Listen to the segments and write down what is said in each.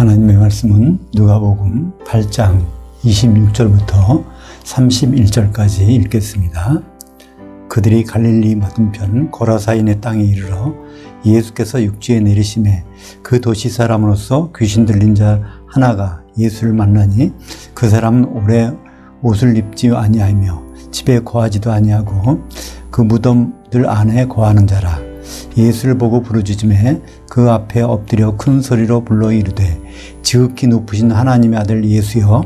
하나님의 말씀은 누가복음 8장 26절부터 31절까지 읽겠습니다. 그들이 갈릴리 맞은편 고라사인의 땅에 이르러 예수께서 육지에 내리심에 그 도시 사람으로서 귀신 들린 자 하나가 예수를 만나니 그 사람은 오래 옷을 입지 아니하며 집에 거하지도 아니하고 그 무덤들 안에 거하는 자라. 예수를 보고 부르짖음에 그 앞에 엎드려 큰 소리로 불러 이르되 지극히 높으신 하나님의 아들 예수여,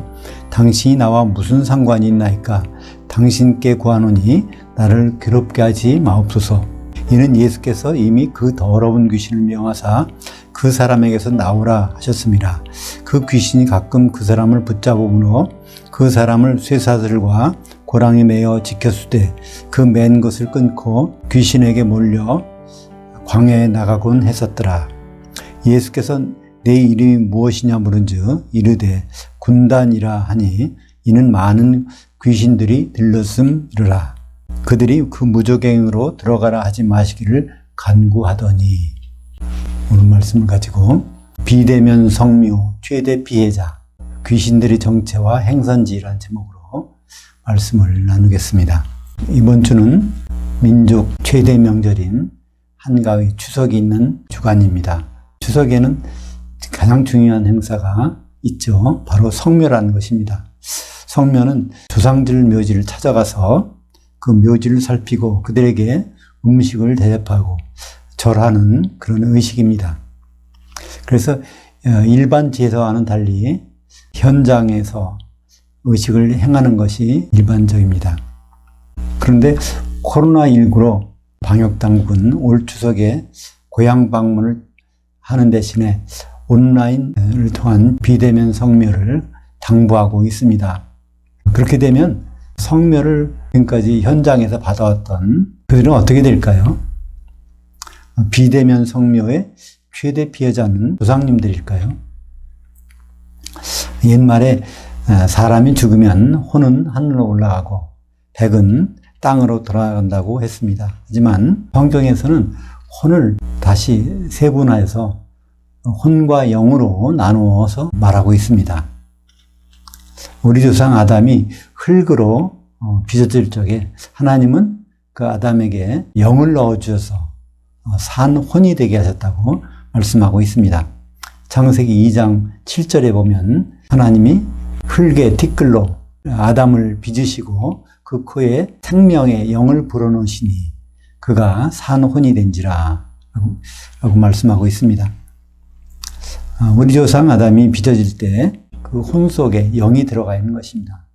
당신이 나와 무슨 상관이 있나이까? 당신께 구하노니 나를 괴롭게 하지 마옵소서. 이는 예수께서 이미 그 더러운 귀신을 명하사 그 사람에게서 나오라 하셨습니다. 그 귀신이 가끔 그 사람을 붙잡으므로 그 사람을 쇠사슬과 고랑에 매어 지켰으되 그 맨 것을 끊고 귀신에게 몰려 광야에 나가곤 했었더라. 예수께서 내 이름이 무엇이냐 물은즉 이르되 군단이라 하니 이는 많은 귀신들이 들렀음이라. 그들이 그 무저갱으로 들어가라 하지 마시기를 간구하더니, 오늘 말씀을 가지고 비대면 성묘 최대 피해자 귀신들의 정체와 행선지라는 제목으로 말씀을 나누겠습니다. 이번 주는 민족 최대 명절인 한가위 추석이 있는 주간입니다. 추석에는 가장 중요한 행사가 있죠. 바로 성묘라는 것입니다. 성묘는 조상들 묘지를 찾아가서 그 묘지를 살피고 그들에게 음식을 대접하고 절하는 그런 의식입니다. 그래서 일반 제사와는 달리 현장에서 의식을 행하는 것이 일반적입니다. 그런데 코로나19로 방역당국은 올 추석에 고향 방문을 하는 대신에 온라인을 통한 비대면 성묘를 당부하고 있습니다. 그렇게 되면 성묘를 지금까지 현장에서 받아왔던 그들은 어떻게 될까요? 비대면 성묘의 최대 피해자는 조상님들일까요? 옛말에 사람이 죽으면 혼은 하늘로 올라가고 백은 땅으로 돌아간다고 했습니다. 하지만 성경에서는 혼을 다시 세분화해서 혼과 영으로 나누어서 말하고 있습니다. 우리 조상 아담이 흙으로 빚어질 적에 하나님은 그 아담에게 영을 넣어주셔서 산 혼이 되게 하셨다고 말씀하고 있습니다. 창세기 2장 7절에 보면 하나님이 흙의 티끌로 아담을 빚으시고 그 코에 생명의 영을 불어넣으시니 그가 산 혼이 된지라 라고 말씀하고 있습니다. 우리 조상 아담이 빚어질 때 그 혼 속에 영이 들어가 있는 것입니다.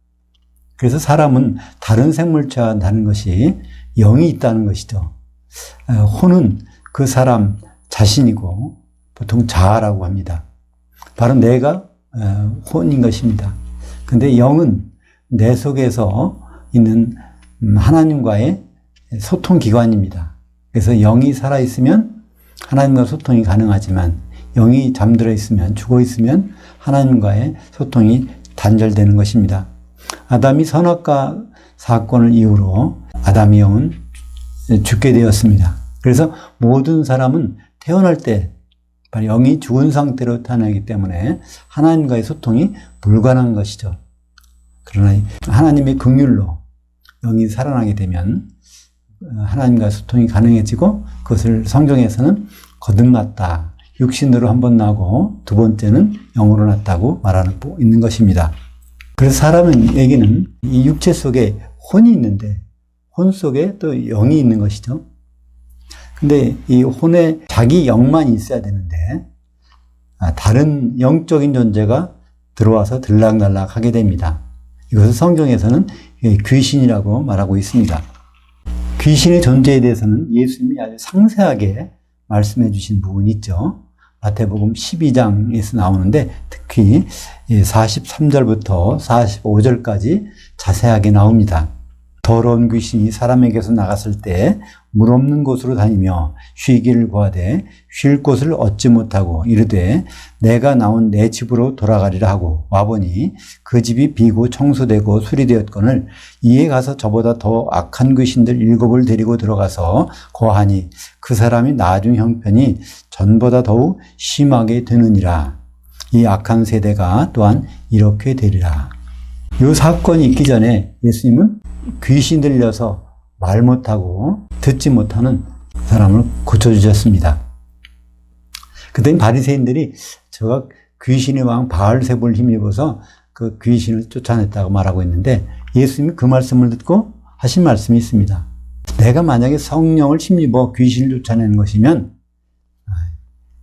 그래서 사람은 다른 생물체와 다른 것이 영이 있다는 것이죠. 혼은 그 사람 자신이고 보통 자아라고 합니다. 바로 내가 혼인 것입니다. 근데 영은 내 속에서 있는 하나님과의 소통기관입니다. 그래서 영이 살아있으면 하나님과 소통이 가능하지만 영이 잠들어 있으면, 죽어 있으면 하나님과의 소통이 단절되는 것입니다. 아담이 선악과 사건을 이유로 아담의 영은 죽게 되었습니다. 그래서 모든 사람은 태어날 때 영이 죽은 상태로 태어나기 때문에 하나님과의 소통이 불가능한 것이죠. 그러나 하나님의 긍휼로 영이 살아나게 되면 하나님과 소통이 가능해지고 그것을 성경에서는 거듭났다. 육신으로 한 번 나고 두 번째는 영으로 났다고 말하고 있는 것입니다. 그래서 사람에게는 이 육체 속에 혼이 있는데 혼 속에 또 영이 있는 것이죠. 근데 이 혼에 자기 영만 있어야 되는데 다른 영적인 존재가 들어와서 들락날락 하게 됩니다. 이것을 성경에서는 귀신이라고 말하고 있습니다. 귀신의 존재에 대해서는 예수님이 아주 상세하게 말씀해 주신 부분이 있죠. 마태복음 12장에서 나오는데 특히 43절부터 45절까지 자세하게 나옵니다. 더러운 귀신이 사람에게서 나갔을 때 물 없는 곳으로 다니며 쉬기를 구하되 쉴 곳을 얻지 못하고 이르되 내가 나온 내 집으로 돌아가리라 하고 와보니 그 집이 비고 청소되고 수리되었거늘 이에 가서 저보다 더 악한 귀신들 7을 데리고 들어가서 거하니 그 사람이 나중 형편이 전보다 더욱 심하게 되느니라. 이 악한 세대가 또한 이렇게 되리라. 이 사건이 있기 전에 예수님은 귀신 들려서 말 못하고 듣지 못하는 사람을 고쳐주셨습니다. 그랬더니 바리새인들이 저가 귀신의 왕 바알세불을 힘입어서 그 귀신을 쫓아냈다고 말하고 있는데, 예수님이 그 말씀을 듣고 하신 말씀이 있습니다. 내가 만약에 성령을 힘입어 귀신을 쫓아내는 것이면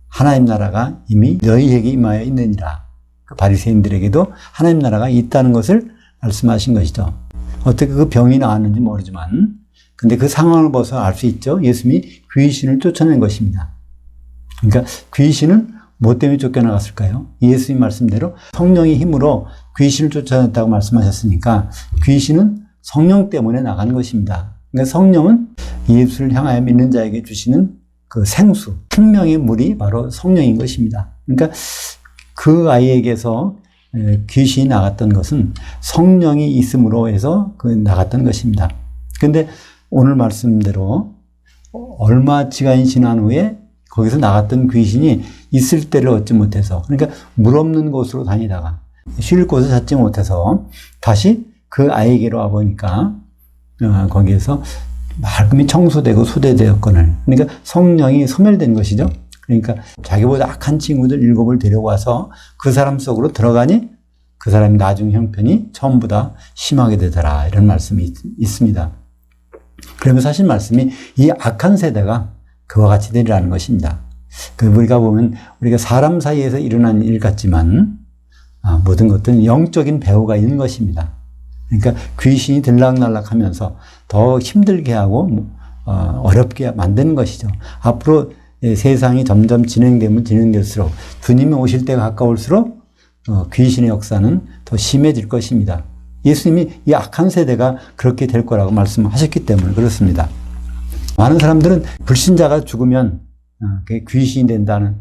하나님 나라가 이미 너희에게 임하여 있느니라. 그 바리새인들에게도 하나님 나라가 있다는 것을 말씀하신 것이죠. 어떻게 그 병이 나았는지 모르지만, 근데 그 상황을 봐서 알 수 있죠. 예수님이 귀신을 쫓아낸 것입니다. 그러니까 귀신은 뭐 때문에 쫓겨나갔을까요? 예수님 말씀대로 성령의 힘으로 귀신을 쫓아냈다고 말씀하셨으니까 귀신은 성령 때문에 나간 것입니다. 그러니까 성령은 예수를 향하여 믿는 자에게 주시는 그 생수, 생명의 물이 바로 성령인 것입니다. 그러니까 그 아이에게서 귀신이 나갔던 것은 성령이 있음으로 해서 그 나갔던 것입니다. 그런데 오늘 말씀대로 얼마 시간이 지난 후에 거기서 나갔던 귀신이 있을 때를 얻지 못해서, 그러니까 물 없는 곳으로 다니다가 쉴 곳을 찾지 못해서 다시 그 아이에게로 와보니까 거기에서 말끔히 청소되고 소대되었거늘, 그러니까 성령이 소멸된 것이죠. 그러니까 자기보다 악한 친구들 7을 데려와서 그 사람 속으로 들어가니 그 사람이 나중 형편이 처음보다 심하게 되더라, 이런 말씀이 있습니다. 그러면서 하신 말씀이 이 악한 세대가 그와 같이 되리라는 것입니다. 우리가 보면 우리가 사람 사이에서 일어난 일 같지만 모든 것들은 영적인 배후가 있는 것입니다. 그러니까 귀신이 들락날락하면서 더 힘들게 하고 어렵게 만드는 것이죠. 앞으로 세상이 점점 진행되면 진행될수록 주님이 오실 때가 가까울수록 귀신의 역사는 더 심해질 것입니다. 예수님이 이 악한 세대가 그렇게 될 거라고 말씀하셨기 때문에 그렇습니다. 많은 사람들은 불신자가 죽으면 귀신이 된다는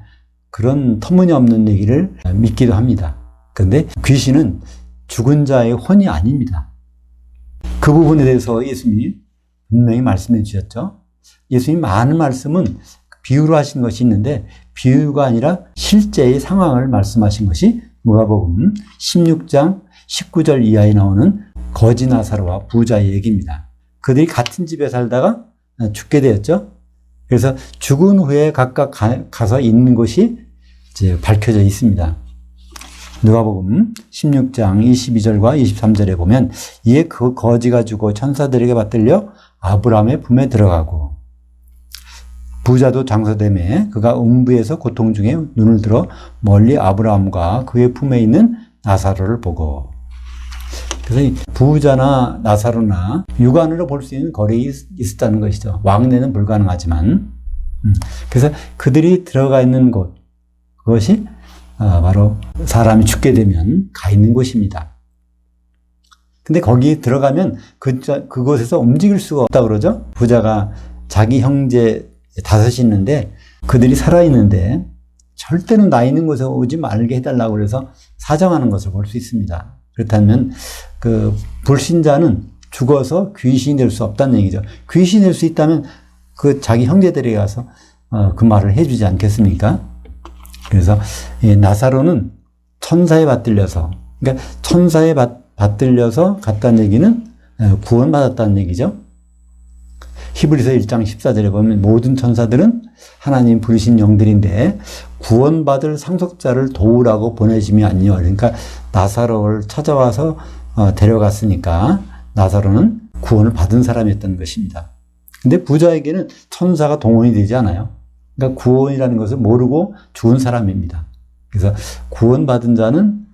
그런 터무니없는 얘기를 믿기도 합니다. 그런데 귀신은 죽은 자의 혼이 아닙니다. 그 부분에 대해서 예수님이 분명히 말씀해 주셨죠. 예수님 많은 말씀은 비유로 하신 것이 있는데 비유가 아니라 실제의 상황을 말씀하신 것이 누가복음 16장 19절 이하에 나오는 거지 나사로와 부자의 얘기입니다. 그들이 같은 집에 살다가 죽게 되었죠. 그래서 죽은 후에 각각 가서 있는 곳이 이제 밝혀져 있습니다. 누가복음 16장 22절과 23절에 보면 이에 그 거지가 죽어 천사들에게 받들려 아브라함의 품에 들어가고 부자도 장사되매 그가 음부에서 고통 중에 눈을 들어 멀리 아브라함과 그의 품에 있는 나사로를 보고. 그래서 이 부자나 나사로나 육안으로 볼 수 있는 거리가 있었다는 것이죠. 왕래는 불가능하지만. 그래서 그들이 들어가 있는 곳, 그것이 바로 사람이 죽게 되면 가 있는 곳입니다. 근데 거기에 들어가면 그곳에서 움직일 수가 없다 그러죠. 부자가 자기 형제 5이 있는데 그들이 살아있는데 절대로 나 있는 곳에 오지 말게 해달라고 그래서 사정하는 것을 볼 수 있습니다. 그렇다면 그 불신자는 죽어서 귀신이 될 수 없다는 얘기죠. 귀신이 될 수 있다면 그 자기 형제들에게 가서 그 말을 해주지 않겠습니까? 그래서 나사로는 천사에 받들려서, 그러니까 천사에 받들려서 갔다는 얘기는 구원받았다는 얘기죠. 히브리서 1장 14절에 보면 모든 천사들은 하나님 부르신 영들인데 구원받을 상속자를 도우라고 보내심이 아니요. 그러니까 나사로를 찾아와서 데려갔으니까 나사로는 구원을 받은 사람이었던 것입니다. 근데 부자에게는 천사가 동원이 되지 않아요. 그러니까 구원이라는 것을 모르고 죽은 사람입니다. 그래서 구원받은 자는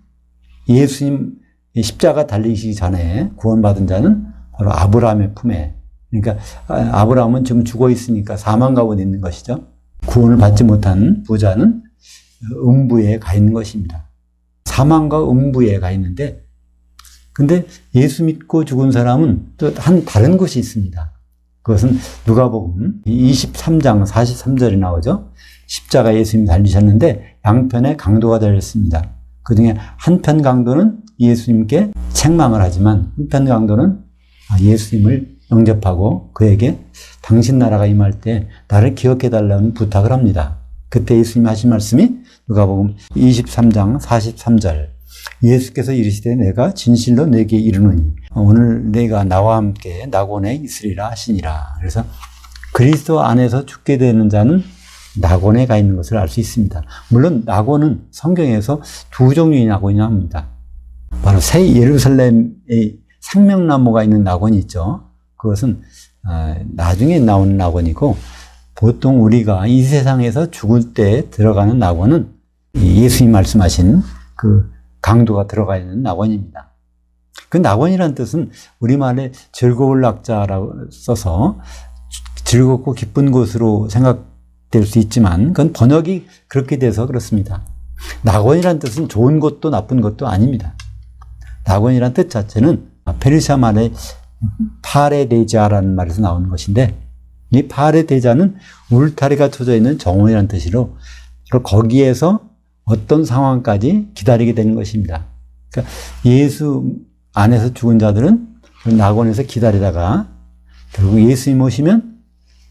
예수님 십자가 달리시기 전에 구원받은 자는 바로 아브라함의 품에, 그러니까 아브라함은 지금 죽어 있으니까 사망 가운데 있는 것이죠. 구원을 받지 못한 부자는 음부에 가 있는 것입니다. 사망과 음부에 가 있는데, 근데 예수 믿고 죽은 사람은 또 다른 곳이 있습니다. 그것은 누가복음 23장 43절이 나오죠. 십자가 예수님이 달리셨는데 양편의 강도가 달렸습니다. 그 중에 한편 강도는 예수님께 책망을 하지만 한편 강도는 예수님을 영접하고 그에게 당신 나라가 임할 때 나를 기억해 달라는 부탁을 합니다. 그때 예수님이 하신 말씀이 누가복음 23장 43절. 예수께서 이르시되 내가 진실로 내게 이르노니 오늘 내가 나와 함께 낙원에 있으리라 하시니라. 그래서 그리스도 안에서 죽게 되는 자는 낙원에 가 있는 것을 알 수 있습니다. 물론 낙원은 성경에서 두 종류의 낙원이 나옵니다. 바로 새 예루살렘의 생명나무가 있는 낙원이 있죠. 그것은 나중에 나오는 낙원이고, 보통 우리가 이 세상에서 죽을 때 들어가는 낙원은 예수님 말씀하신 그 강도가 들어가 있는 낙원입니다. 그 낙원이라는 뜻은 우리말에 즐거울 낙자라고 써서 즐겁고 기쁜 곳으로 생각될 수 있지만 그건 번역이 그렇게 돼서 그렇습니다. 낙원이라는 뜻은 좋은 것도 나쁜 것도 아닙니다. 낙원이라는 뜻 자체는 페르시아 말의 파레데자라는 말에서 나오는 것인데, 이 파레데자는 울타리가 쳐져 있는 정원이라는 뜻으로 거기에서 어떤 상황까지 기다리게 되는 것입니다. 그러니까 예수 안에서 죽은 자들은 낙원에서 기다리다가 결국 예수님 오시면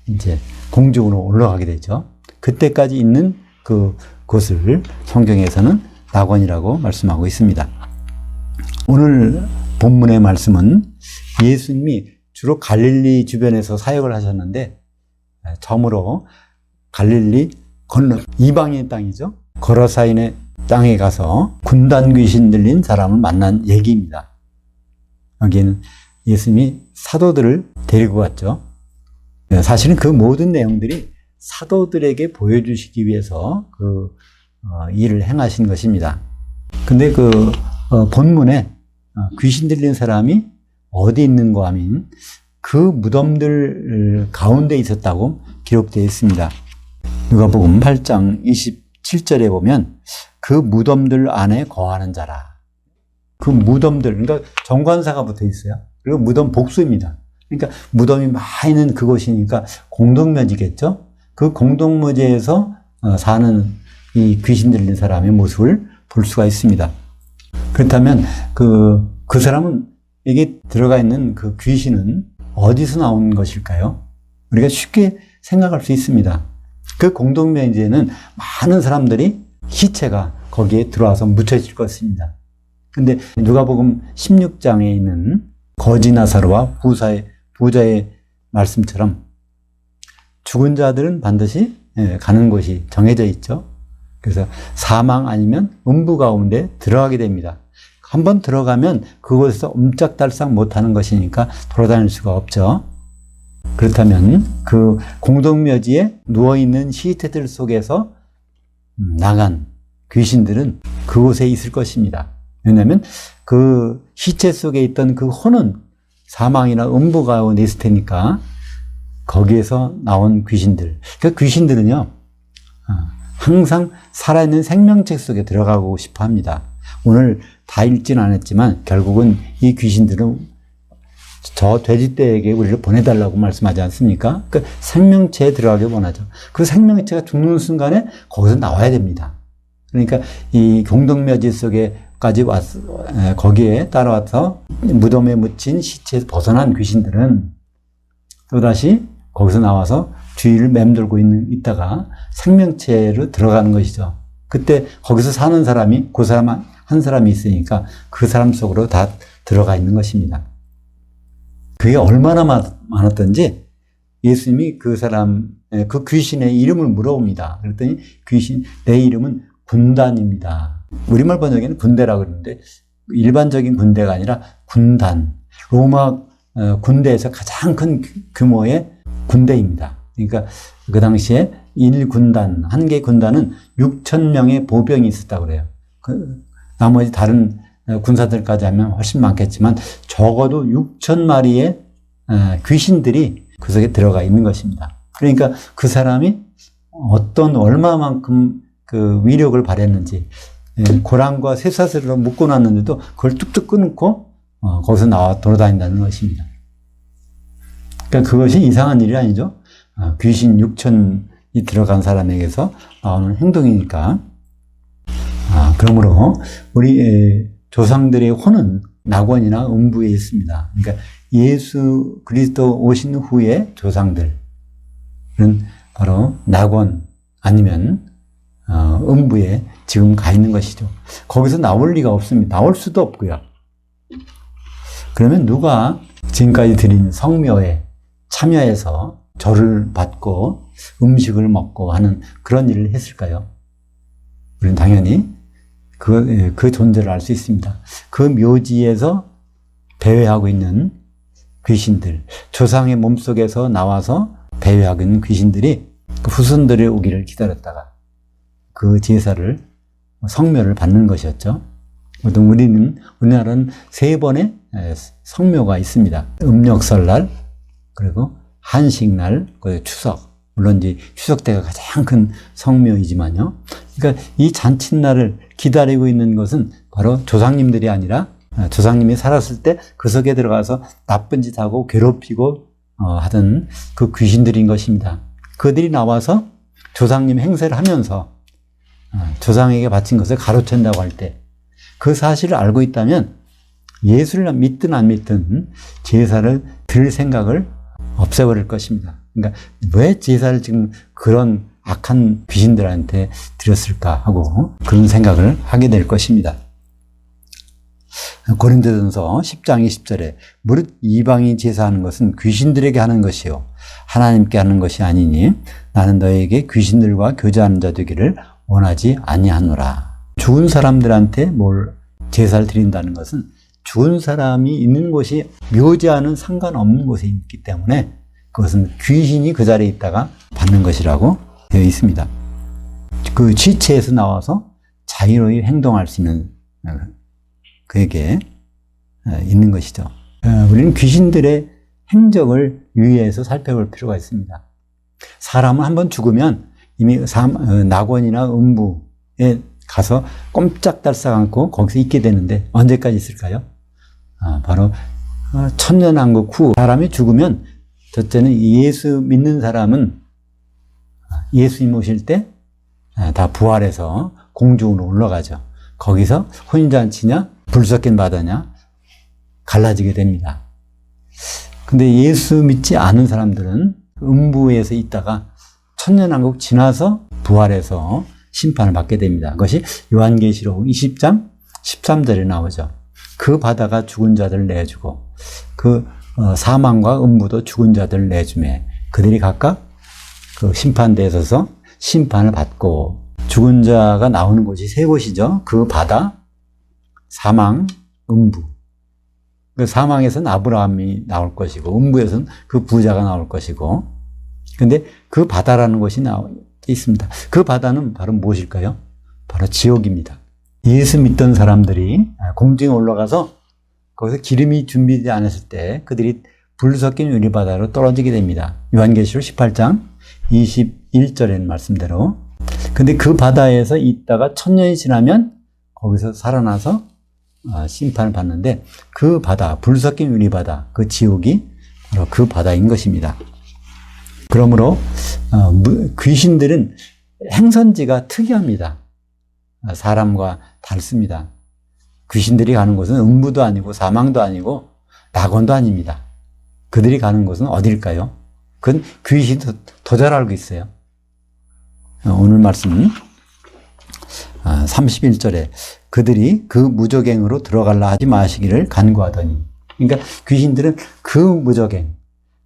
이제 공중으로 올라가게 되죠. 그때까지 있는 그곳을 성경에서는 낙원이라고 말씀하고 있습니다. 오늘 본문의 말씀은 예수님이 주로 갈릴리 주변에서 사역을 하셨는데, 처음으로 갈릴리 건너 이방인 땅이죠. 거라사인의 땅에 가서 군단 귀신 들린 사람을 만난 얘기입니다. 여기에는 예수님이 사도들을 데리고 갔죠. 사실은 그 모든 내용들이 사도들에게 보여주시기 위해서 일을 행하신 것입니다. 근데 본문에 귀신 들린 사람이 어디 있는가 하면 그 무덤들 가운데 있었다고 기록되어 있습니다. 누가복음 8장 27절에 보면 그 무덤들 안에 거하는 자라. 그 무덤들, 그러니까 정관사가 붙어 있어요. 그리고 무덤 복수입니다. 그러니까 무덤이 많이 있는 그곳이니까 공동묘지겠죠. 그 공동묘지에서 사는 이 귀신 들린 사람의 모습을 볼 수가 있습니다. 그렇다면 그 사람은 여기 들어가 있는 그 귀신은 어디서 나온 것일까요? 우리가 쉽게 생각할 수 있습니다. 그 공동묘지에는 많은 사람들이 시체가 거기에 들어와서 묻혀질 것입니다. 근데 누가복음 16장에 있는 거지 나사로와 부자의 말씀처럼 죽은 자들은 반드시 가는 곳이 정해져 있죠. 그래서 사망 아니면 음부 가운데 들어가게 됩니다. 한번 들어가면 그곳에서 옴짝달싹 못하는 것이니까 돌아다닐 수가 없죠. 그렇다면 그 공동묘지에 누워있는 시체들 속에서 나간 귀신들은 그곳에 있을 것입니다. 왜냐하면 그 시체 속에 있던 그 혼은 사망이나 음부 가운데 있을 테니까 거기에서 나온 귀신들. 그 귀신들은요, 항상 살아있는 생명체 속에 들어가고 싶어 합니다. 오늘 다 읽지는 않았지만 결국은 이 귀신들은 저 돼지떼에게 우리를 보내달라고 말씀하지 않습니까? 그 생명체에 들어가길 원하죠. 그 생명체가 죽는 순간에 거기서 나와야 됩니다. 그러니까 이 공동묘지 속에까지 와서 거기에 따라와서 무덤에 묻힌 시체에서 벗어난 귀신들은 또다시 거기서 나와서 주위를 맴돌고 있다가 생명체로 들어가는 것이죠. 그때 거기서 사는 사람이 그 사람 한 사람이 있으니까 그 사람 속으로 다 들어가 있는 것입니다. 그게 얼마나 많았던지 예수님이 그 귀신의 이름을 물어봅니다. 그랬더니 내 이름은 군단입니다. 우리말 번역에는 군대라고 그러는데 일반적인 군대가 아니라 군단. 로마 군대에서 가장 큰 규모의 군대입니다. 그러니까 그 당시에 1군단, 한 개 군단은 6,000명의 보병이 있었다고 그래요. 나머지 다른 군사들까지 하면 훨씬 많겠지만 적어도 6,000마리의 귀신들이 그 속에 들어가 있는 것입니다. 그러니까 그 사람이 얼마만큼 그 위력을 발휘했는지, 고랑과 쇠사슬로 묶어놨는데도 그걸 뚝뚝 끊고 거기서 나와 돌아다닌다는 것입니다. 그러니까 그것이 이상한 일이 아니죠. 귀신 6,000이 들어간 사람에게서 나오는 행동이니까. 그러므로 우리 조상들의 혼은 낙원이나 음부에 있습니다. 그러니까 예수 그리스도 오신 후에 조상들은 바로 낙원 아니면 음부에 지금 가 있는 것이죠. 거기서 나올 리가 없습니다. 나올 수도 없고요. 그러면 누가 지금까지 드린 성묘에 참여해서 절을 받고 음식을 먹고 하는 그런 일을 했을까요? 우리는 당연히 그 존재를 알 수 있습니다. 그 묘지에서 배회하고 있는 귀신들, 조상의 몸속에서 나와서 배회하고 있는 귀신들이 그 후손들의 오기를 기다렸다가 그 제사를, 성묘를 받는 것이었죠. 우리나라는 3번의 성묘가 있습니다. 음력설날, 그리고 한식날, 그리고 추석. 물론 이제 추석 때가 가장 큰 성묘이지만요. 그러니까 이 잔칫날을 기다리고 있는 것은 바로 조상님들이 아니라 조상님이 살았을 때 그 속에 들어가서 나쁜 짓 하고 괴롭히고 하던 그 귀신들인 것입니다. 그들이 나와서 조상님 행세를 하면서 조상에게 바친 것을 가로챈다고 할 때 그 사실을 알고 있다면 예수를 믿든 안 믿든 제사를 드릴 생각을 없애버릴 것입니다. 그러니까 왜 제사를 지금 그런 악한 귀신들한테 드렸을까 하고 그런 생각을 하게 될 것입니다. 고린도전서 10장 20절에 무릇 이방인 제사하는 것은 귀신들에게 하는 것이요 하나님께 하는 것이 아니니 나는 너에게 귀신들과 교제하는 자 되기를 원하지 아니하노라. 죽은 사람들한테 뭘 제사를 드린다는 것은 죽은 사람이 있는 곳이 묘지와는 상관없는 곳에 있기 때문에 그것은 귀신이 그 자리에 있다가 받는 것이라고 되어 있습니다. 그 지체에서 나와서 자유로이 행동할 수 있는 그에게 있는 것이죠. 우리는 귀신들의 행적을 유의해서 살펴볼 필요가 있습니다. 사람은 한번 죽으면 이미 낙원이나 음부에 가서 꼼짝달싹 않고 거기서 있게 되는데 언제까지 있을까요? 바로 천년왕국 후 사람이 죽으면 첫째는 예수 믿는 사람은 예수님 오실 때 다 부활해서 공중으로 올라가죠. 거기서 혼인잔치냐 불섞인 바다냐 갈라지게 됩니다. 근데 예수 믿지 않은 사람들은 음부에서 있다가 천년왕국 지나서 부활해서 심판을 받게 됩니다. 그것이 요한계시록 20장 13절에 나오죠. 그 바다가 죽은 자들을 내주고 그 사망과 음부도 죽은 자들을 내주매 그들이 각각 그 심판대에 서서 심판을 받고 죽은 자가 나오는 곳이 3곳이죠. 그 바다, 사망, 음부. 그 사망에서는 아브라함이 나올 것이고 음부에서는 그 부자가 나올 것이고 근데 그 바다라는 곳이 있습니다. 그 바다는 바로 무엇일까요? 바로 지옥입니다. 예수 믿던 사람들이 공중에 올라가서 거기서 기름이 준비되지 않았을 때 그들이 불 섞인 유리바다로 떨어지게 됩니다. 요한계시록 18장 21절에는 말씀대로. 근데 그 바다에서 있다가 1000년이 지나면 거기서 살아나서 심판을 받는데 그 바다, 불 섞인 유리바다, 그 지옥이 바로 그 바다인 것입니다. 그러므로 귀신들은 행선지가 특이합니다. 사람과 다릅니다. 귀신들이 가는 곳은 음부도 아니고 사망도 아니고 낙원도 아닙니다. 그들이 가는 곳은 어딜까요? 그건 귀신이 더 잘 알고 있어요. 오늘 말씀은 31절에 그들이 그 무저갱으로 들어갈라 하지 마시기를 간구하더니 그러니까 귀신들은 그 무저갱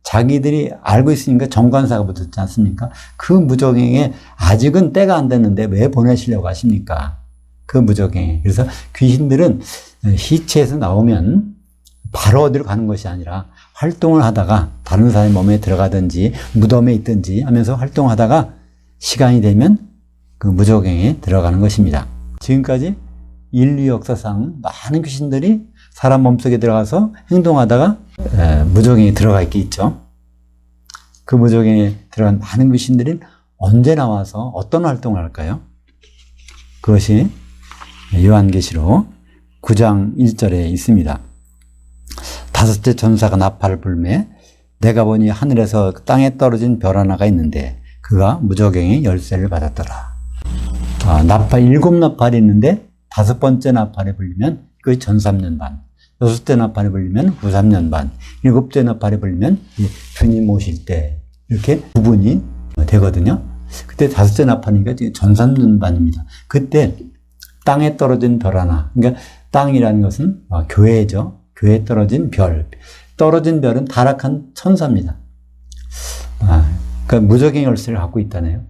자기들이 알고 있으니까 정관사가 붙었지 않습니까? 그 무저갱에 아직은 때가 안 됐는데 왜 보내시려고 하십니까? 그 무저갱에. 그래서 귀신들은 시체에서 나오면 바로 어디로 가는 것이 아니라 활동을 하다가 다른 사람의 몸에 들어가든지 무덤에 있든지 하면서 활동하다가 시간이 되면 그 무저갱에 들어가는 것입니다. 지금까지 인류 역사상 많은 귀신들이 사람 몸속에 들어가서 행동하다가 무저갱에 들어가 있겠죠. 그 무저갱에 들어간 많은 귀신들은 언제 나와서 어떤 활동을 할까요? 그것이 요한계시록 9장 1절에 있습니다. 5째 전사가 나팔을 불매 내가 보니 하늘에서 땅에 떨어진 별 하나가 있는데 그가 무저갱의 열쇠를 받았더라. 나팔 7나팔이 있는데 5번째 나팔에 불리면 그 전 3년 반, 6째 나팔에 불리면 후 3년 반, 7째 나팔에 불리면 주님 오실 때 이렇게 구분이 되거든요. 그때 다섯째 나팔이니까 전삼년반입니다. 그때 땅에 떨어진 별 하나. 그러니까 땅이라는 것은 교회죠. 교회에 떨어진 별. 떨어진 별은 타락한 천사입니다. 그러니까 무적의 열쇠를 갖고 있다네요.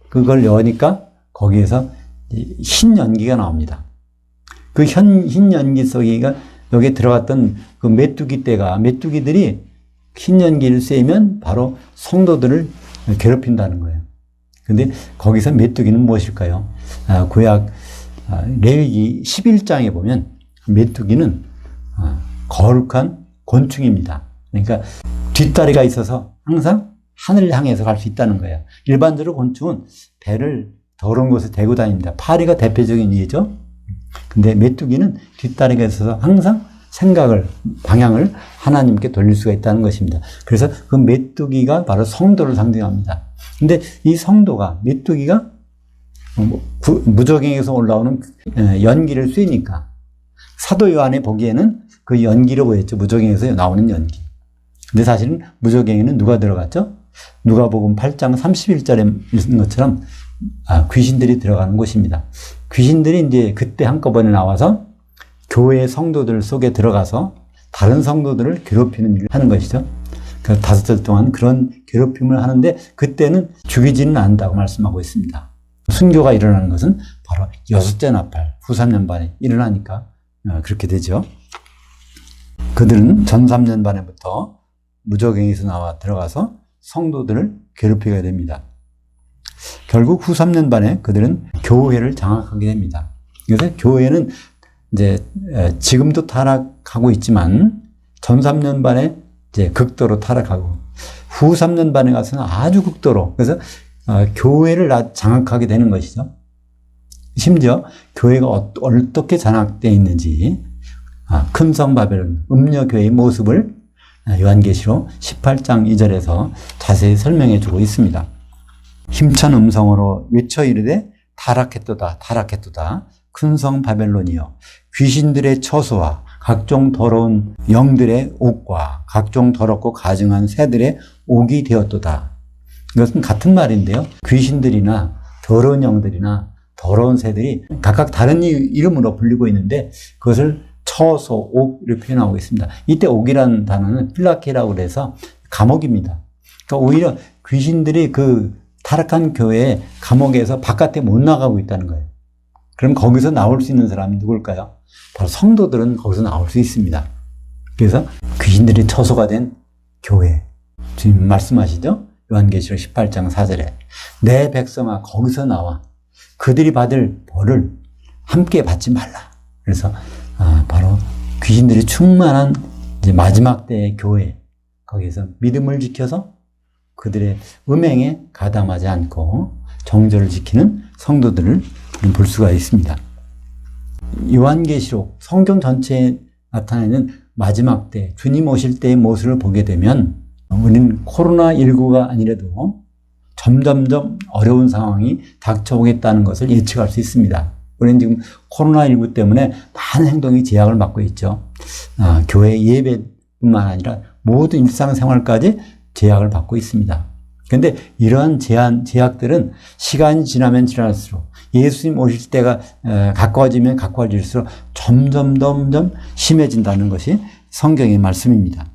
그걸 여니까 거기에서 흰 연기가 나옵니다. 그 흰 연기 속에가 여기에 들어갔던 그 메뚜기들이 흰 연기를 쐬면 바로 성도들을 괴롭힌다는 거예요. 근데 거기서 메뚜기는 무엇일까요? 구약 레위기 11장에 보면 메뚜기는 거룩한 곤충입니다. 그러니까 뒷다리가 있어서 항상 하늘을 향해서 갈 수 있다는 거예요. 일반적으로 곤충은 배를 더러운 곳에 대고 다닙니다. 파리가 대표적인 예죠. 근데 메뚜기는 뒷다리가 있어서 항상 방향을 하나님께 돌릴 수가 있다는 것입니다. 그래서 그 메뚜기가 바로 성도를 상징합니다. 근데 이 성도가, 메뚜기가 무적행에서 올라오는 연기를 쐬니까 사도 요한이 보기에는 그 연기로 보였죠. 무적행에서 나오는 연기. 근데 사실은 무적행에는 누가 들어갔죠? 누가복음 8장 31절에 있는 것처럼 귀신들이 들어가는 곳입니다. 귀신들이 이제 그때 한꺼번에 나와서 교회 성도들 속에 들어가서 다른 성도들을 괴롭히는 일을 하는 것이죠. 그 5달 동안 그런 괴롭힘을 하는데 그때는 죽이지는 않는다고 말씀하고 있습니다. 순교가 일어나는 것은 바로 6째 나팔, 후 3년반에 일어나니까 그렇게 되죠. 그들은 전 3년반에부터 무적행에서 나와 들어가서 성도들을 괴롭히게 됩니다. 결국 후 3년반에 그들은 교회를 장악하게 됩니다. 그래서 교회는 이제 지금도 타락하고 있지만 전 3년반에 이제 극도로 타락하고 후 3년반에 가서는 아주 극도로, 그래서 교회를 장악하게 되는 것이죠. 심지어 교회가 어떻게 장악되어 있는지 큰 성 바벨론 음녀교회의 모습을 요한계시록 18장 2절에서 자세히 설명해 주고 있습니다. 힘찬 음성으로 외쳐 이르되 타락했도다 타락했도다 큰 성 바벨론이여 귀신들의 처소와 각종 더러운 영들의 옥과 각종 더럽고 가증한 새들의 옥이 되었도다. 이것은 같은 말인데요. 귀신들이나 더러운 영들이나 더러운 새들이 각각 다른 이름으로 불리고 있는데 그것을 처소, 옥을 표현하고 있습니다. 이때 옥이라는 단어는 필라케라고 그래서 감옥입니다. 그러니까 오히려 귀신들이 그 타락한 교회의 감옥에서 바깥에 못 나가고 있다는 거예요. 그럼 거기서 나올 수 있는 사람이 누굴까요? 바로 성도들은 거기서 나올 수 있습니다. 그래서 귀신들이 처소가 된 교회. 주님 말씀하시죠? 요한계시록 18장 4절에 내 백성아 거기서 나와 그들이 받을 벌을 함께 받지 말라. 그래서 바로 귀신들이 충만한 이제 마지막 때의 교회, 거기에서 믿음을 지켜서 그들의 음행에 가담하지 않고 정절을 지키는 성도들을 볼 수가 있습니다. 요한계시록 성경 전체에 나타내는 마지막 때 주님 오실 때의 모습을 보게 되면 우리는 코로나19가 아니라도 점점점 어려운 상황이 닥쳐오겠다는 것을 예측할 수 있습니다. 우리는 지금 코로나19 때문에 많은 행동이 제약을 받고 있죠. 교회 예배뿐만 아니라 모든 일상생활까지 제약을 받고 있습니다. 그런데 이러한 제약들은 시간이 지나면 지날수록 예수님 오실 때가 가까워지면 가까워질수록 점점 심해진다는 것이 성경의 말씀입니다.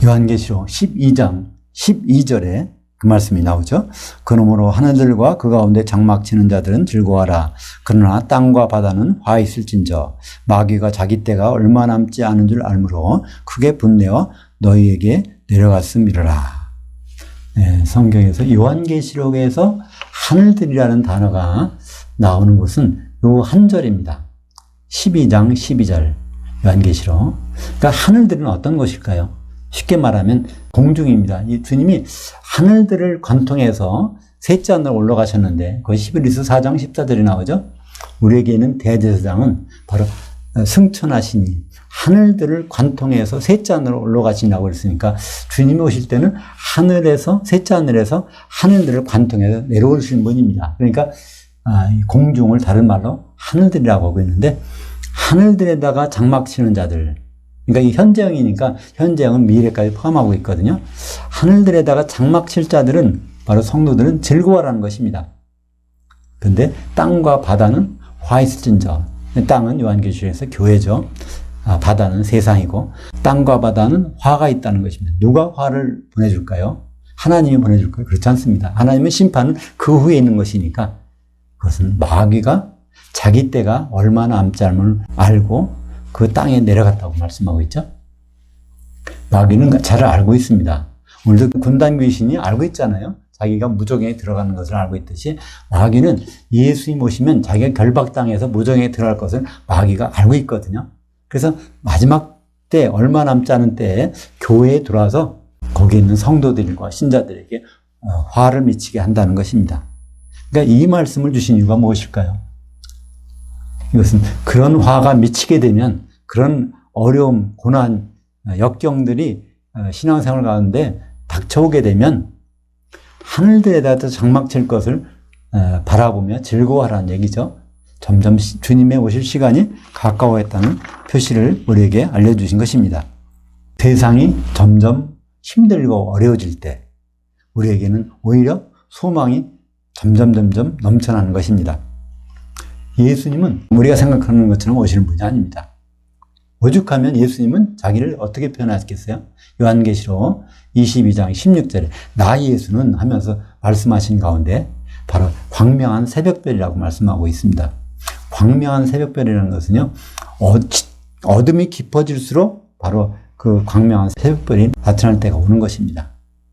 요한계시록 12장 12절에 그 말씀이 나오죠. 그러므로 하늘들과 그 가운데 장막 치는 자들은 즐거워하라. 그러나 땅과 바다는 화 있을진저 마귀가 자기 때가 얼마 남지 않은 줄 알므로 크게 분내어 너희에게 내려갔음이라. 네, 성경에서 요한계시록에서 하늘들이라는 단어가 나오는 곳은 요 한 절입니다. 12장 12절 요한계시록. 그러니까 하늘들은 어떤 것일까요? 쉽게 말하면 공중입니다. 이 주님이 하늘들을 관통해서 셋째 하늘로 올라가셨는데 거기 히브리서 4장 14절이 나오죠. 우리에게는 대제사장은 바로 승천하시니 하늘들을 관통해서 셋째 하늘로 올라가시냐고 그랬으니까 주님이 오실 때는 하늘에서 셋째 하늘에서 하늘들을 관통해서 내려오신 분입니다. 그러니까 공중을 다른 말로 하늘들이라고 하고 있는데 하늘들에다가 장막 치는 자들, 그러니까 이 현재형이니까 현재형은 미래까지 포함하고 있거든요. 하늘들에다가 장막 칠 자들은 바로 성도들은 즐거워라는 것입니다. 그런데 땅과 바다는 화 있을진저. 땅은 요한계시록에서 교회죠. 바다는 세상이고 땅과 바다는 화가 있다는 것입니다. 누가 화를 보내줄까요? 하나님이 보내줄까요? 그렇지 않습니다. 하나님의 심판은 그 후에 있는 것이니까 그것은 마귀가 자기 때가 얼마나 남지 않음을 알고 그 땅에 내려갔다고 말씀하고 있죠. 마귀는 잘 알고 있습니다. 오늘도 군단 귀신이 알고 있잖아요. 자기가 무저갱에 들어가는 것을 알고 있듯이 마귀는 예수님 오시면 자기가 결박당해서 무저갱에 들어갈 것을 마귀가 알고 있거든요. 그래서 마지막 때 얼마 남지 않은 때에 교회에 들어와서 거기 있는 성도들과 신자들에게 화를 미치게 한다는 것입니다. 그러니까 이 말씀을 주신 이유가 무엇일까요? 이것은 그런 화가 미치게 되면 그런 어려움, 고난, 역경들이 신앙생활 가운데 닥쳐오게 되면 하늘들에다 장막 칠 것을 바라보며 즐거워하라는 얘기죠. 점점 주님의 오실 시간이 가까워했다는 표시를 우리에게 알려주신 것입니다. 세상이 점점 힘들고 어려워질 때 우리에게는 오히려 소망이 점점 넘쳐나는 것입니다. 예수님은 우리가 생각하는 것처럼 오시는 분이 아닙니다. 오죽하면 예수님은 자기를 어떻게 표현하셨겠어요? 요한계시록 22장 16절에 나 예수는 하면서 말씀하신 가운데 바로 광명한 새벽별이라고 말씀하고 있습니다. 광명한 새벽별이라는 것은요, 어둠이 깊어질수록 바로 그 광명한 새벽별이 나타날 때가 오는 것입니다.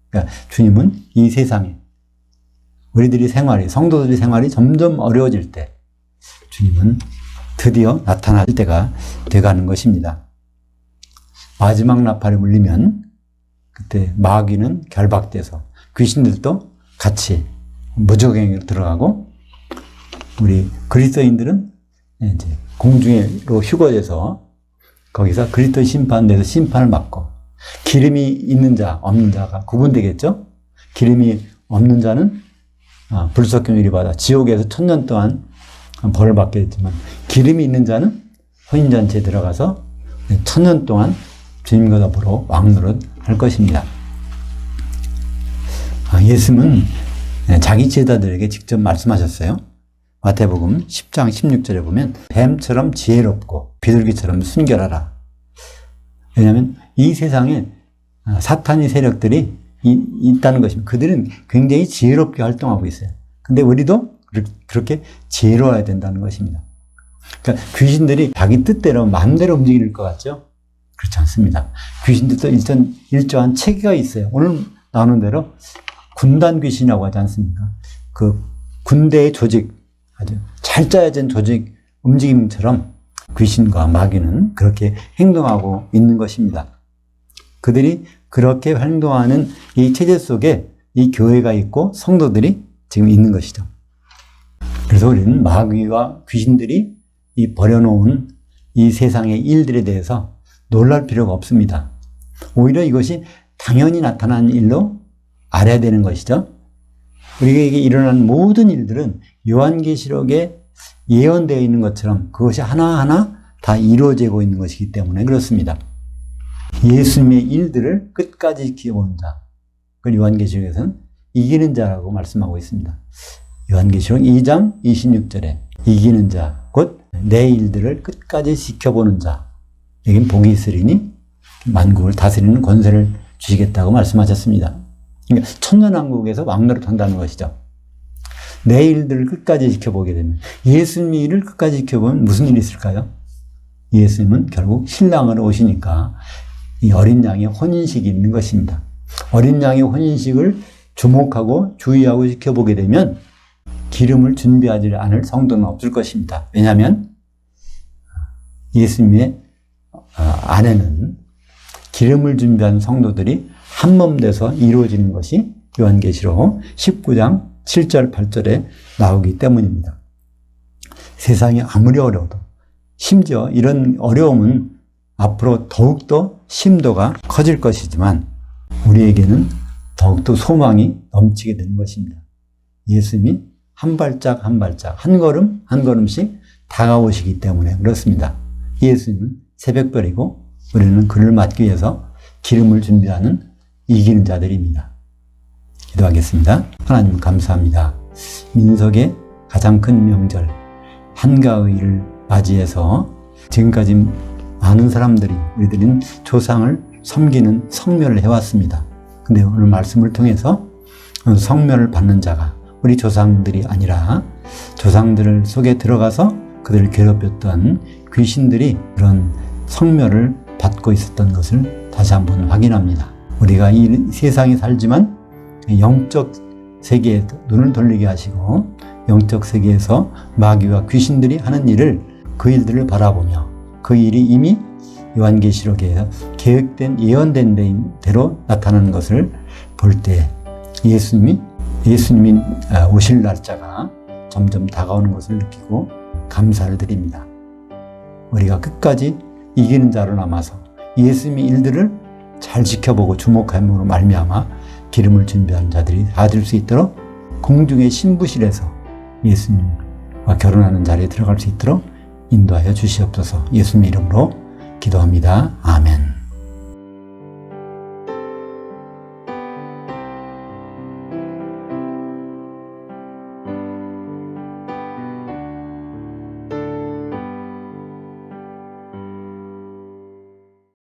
그러니까 주님은 이 세상에 우리들이 성도들의 생활이 점점 어려워질 때 주님은 드디어 나타날 때가 돼가는 것입니다. 마지막 나팔이 울리면 그때 마귀는 결박돼서 귀신들도 같이 무저갱이로 들어가고 우리 그리스도인들은 이제 공중으로 휴거돼서 거기서 그리스도 심판대에서 심판을 받고 기름이 있는 자 없는 자가 구분되겠죠. 기름이 없는 자는 불속경 유리받아 지옥에서 1000년 동안 벌을 받게 됐지만 기름이 있는 자는 혼인잔치에 들어가서 1000년 동안 주님과 더불어 왕노릇 할 것입니다. 예수님은 자기 제자들에게 직접 말씀하셨어요. 마태복음 10장 16절에 보면 뱀처럼 지혜롭고 비둘기처럼 순결하라. 왜냐하면 이 세상에 사탄의 세력들이 있다는 것입니다. 그들은 굉장히 지혜롭게 활동하고 있어요. 근데 우리도 그렇게 지혜로워야 된다는 것입니다. 그러니까 귀신들이 자기 뜻대로 마음대로 움직일 것 같죠? 그렇지 않습니다. 귀신들도 일정한 체계가 있어요. 오늘 나오는 대로 군단 귀신이라고 하지 않습니까? 그 군대의 조직, 아주 잘 짜여진 조직 움직임처럼 귀신과 마귀는 그렇게 행동하고 있는 것입니다. 그들이 그렇게 행동하는 이 체제 속에 이 교회가 있고 성도들이 지금 있는 것이죠. 그래서 우리는 마귀와 귀신들이 이 버려놓은 이 세상의 일들에 대해서 놀랄 필요가 없습니다. 오히려 이것이 당연히 나타난 일로 알아야 되는 것이죠. 우리에게 일어난 모든 일들은 요한계시록에 예언되어 있는 것처럼 그것이 하나하나 다 이루어지고 있는 것이기 때문에 그렇습니다. 예수님의 일들을 끝까지 지켜보는 자, 그걸 요한계시록에서는 이기는 자라고 말씀하고 있습니다. 요한계시록 2장 26절에 이기는 자, 곧 내 일들을 끝까지 지켜보는 자, 여긴 복이 있으리니 만국을 다스리는 권세를 주시겠다고 말씀하셨습니다. 그러니까 천년왕국에서 왕노릇 한다는 것이죠. 내 일들을 끝까지 지켜보게 되면 예수님의 일을 끝까지 지켜보면 무슨 일이 있을까요? 예수님은 결국 신랑으로 오시니까 이 어린 양의 혼인식이 있는 것입니다. 어린 양의 혼인식을 주목하고 주의하고 지켜보게 되면 기름을 준비하지 않을 성도는 없을 것입니다. 왜냐하면 예수님의 안에는 기름을 준비한 성도들이 한몸 돼서 이루어지는 것이 요한계시록 19장 7절 8절에 나오기 때문입니다. 세상이 아무리 어려워도 심지어 이런 어려움은 앞으로 더욱더 심도가 커질 것이지만 우리에게는 더욱더 소망이 넘치게 되는 것입니다. 예수님이 한 발짝 한 발짝 한 걸음 한 걸음씩 다가오시기 때문에 그렇습니다. 예수님은 새벽별이고 우리는 그를 맞기 위해서 기름을 준비하는 이기는 자들입니다. 기도하겠습니다. 하나님 감사합니다. 민석의 가장 큰 명절 한가위를 맞이해서 지금까지 많은 사람들이 우리들은 조상을 섬기는 성묘를 해왔습니다. 근데 오늘 말씀을 통해서 성묘를 받는 자가 우리 조상들이 아니라 조상들 속에 들어가서 그들을 괴롭혔던 귀신들이 그런 성묘를 받고 있었던 것을 다시 한번 확인합니다. 우리가 이 세상에 살지만 영적 세계에 눈을 돌리게 하시고 영적 세계에서 마귀와 귀신들이 하는 일을 그 일들을 바라보며 그 일이 이미 요한계시록에 계획된 예언된 대로 나타나는 것을 볼 때 예수님이 오실 날짜가 점점 다가오는 것을 느끼고 감사를 드립니다. 우리가 끝까지 이기는 자로 남아서 예수님의 일들을 잘 지켜보고 주목함으로 말미암아 기름을 준비한 자들이 받을 수 있도록 공중의 신부실에서 예수님과 결혼하는 자리에 들어갈 수 있도록 인도하여 주시옵소서. 예수님의 이름으로 기도합니다. 아멘.